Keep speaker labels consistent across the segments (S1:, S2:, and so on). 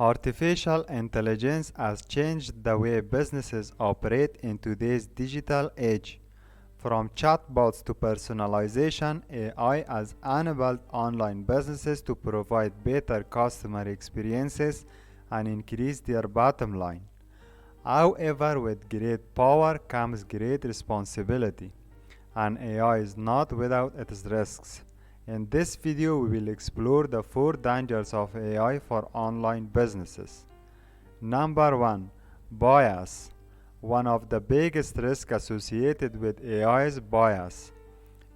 S1: Artificial intelligence has changed the way businesses operate in today's digital age. From chatbots to personalization, AI has enabled online businesses to provide better customer experiences and increase their bottom line. However, with great power comes great responsibility, and AI is not without its risks. In this video, we will explore the 4 dangers of AI for online businesses. Number 1. Bias. One of the biggest risks associated with AI is bias.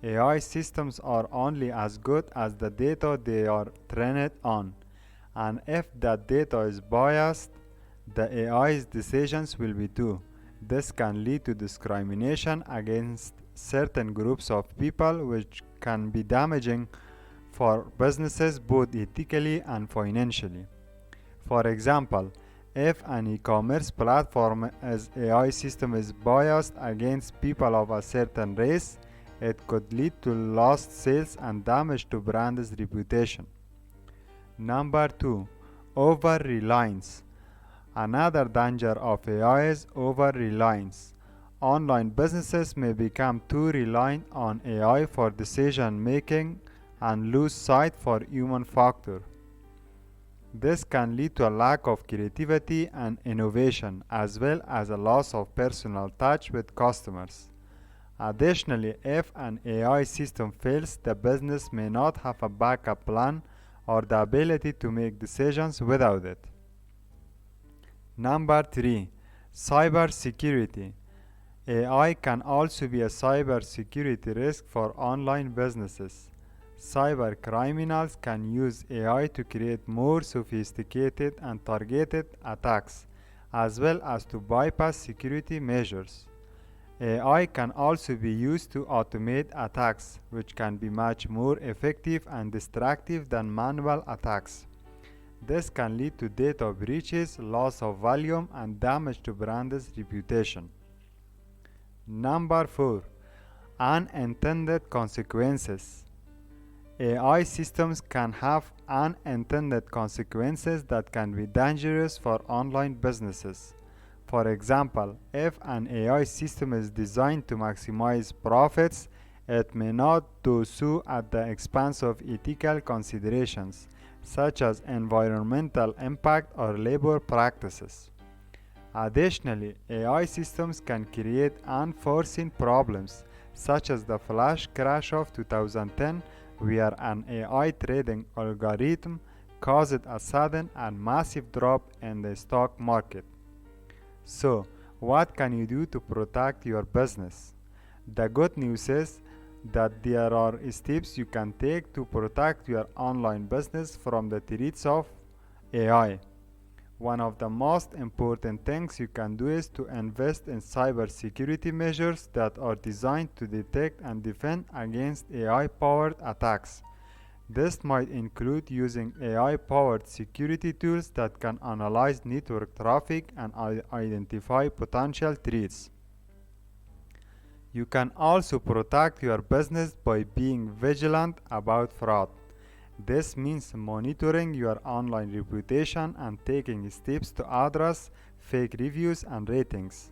S1: AI systems are only as good as the data they are trained on, and if that data is biased, the AI's decisions will be too. This can lead to discrimination against certain groups of people, which can be damaging for businesses both ethically and financially. For example, if an e-commerce platform's AI system is biased against people of a certain race, it could lead to lost sales and damage to brand's reputation. Number 2. Over-reliance. Another danger of AI is over-reliance. Online businesses may become too reliant on AI for decision making and lose sight for human factor. This can lead to a lack of creativity and innovation, as well as a loss of personal touch with customers. Additionally, if an AI system fails, the business may not have a backup plan or the ability to make decisions without it. Number 3. Cybersecurity. AI can also be a cybersecurity risk for online businesses. Cyber criminals can use AI to create more sophisticated and targeted attacks, as well as to bypass security measures. AI can also be used to automate attacks, which can be much more effective and destructive than manual attacks. This can lead to data breaches, loss of volume, and damage to brand's reputation. Number 4. Unintended consequences. AI systems can have unintended consequences that can be dangerous for online businesses. For example, if an AI system is designed to maximize profits, it may not do so at the expense of ethical considerations, such as environmental impact or labor practices. Additionally, AI systems can create unforeseen problems, such as the flash crash of 2010, where an AI trading algorithm caused a sudden and massive drop in the stock market. So, what can you do to protect your business? The good news is that there are steps you can take to protect your online business from the threats of AI. One of the most important things you can do is to invest in cybersecurity measures that are designed to detect and defend against AI-powered attacks. This might include using AI-powered security tools that can analyze network traffic and identify potential threats. You can also protect your business by being vigilant about fraud. This means monitoring your online reputation and taking steps to address fake reviews and ratings.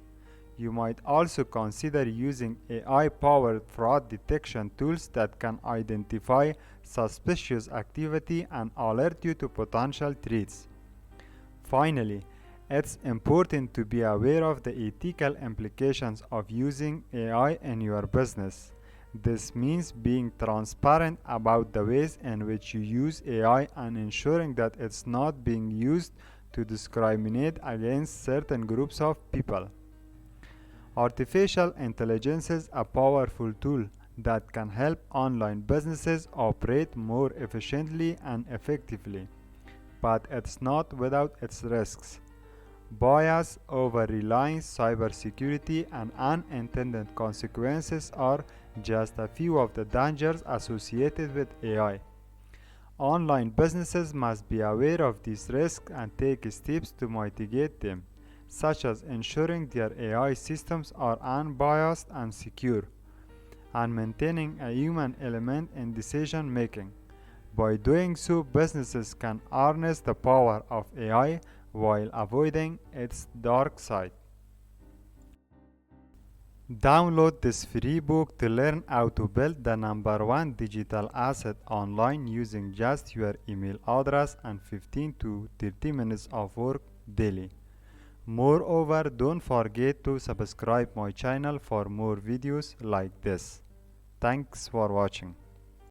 S1: You might also consider using AI-powered fraud detection tools that can identify suspicious activity and alert you to potential threats. Finally, it's important to be aware of the ethical implications of using AI in your business. This means being transparent about the ways in which you use AI and ensuring that it's not being used to discriminate against certain groups of people. Artificial intelligence is a powerful tool that can help online businesses operate more efficiently and effectively, but it's not without its risks. Bias, over-reliance, cybersecurity, and unintended consequences are just a few of the dangers associated with AI. Online businesses must be aware of these risks and take steps to mitigate them, such as ensuring their AI systems are unbiased and secure, and maintaining a human element in decision making. By doing so, businesses can harness the power of AI while avoiding its dark side. Download this free book to learn how to build the number one digital asset online using just your email address and 15 to 30 minutes of work daily. Moreover, don't forget to subscribe my channel for more videos like this. Thanks for watching.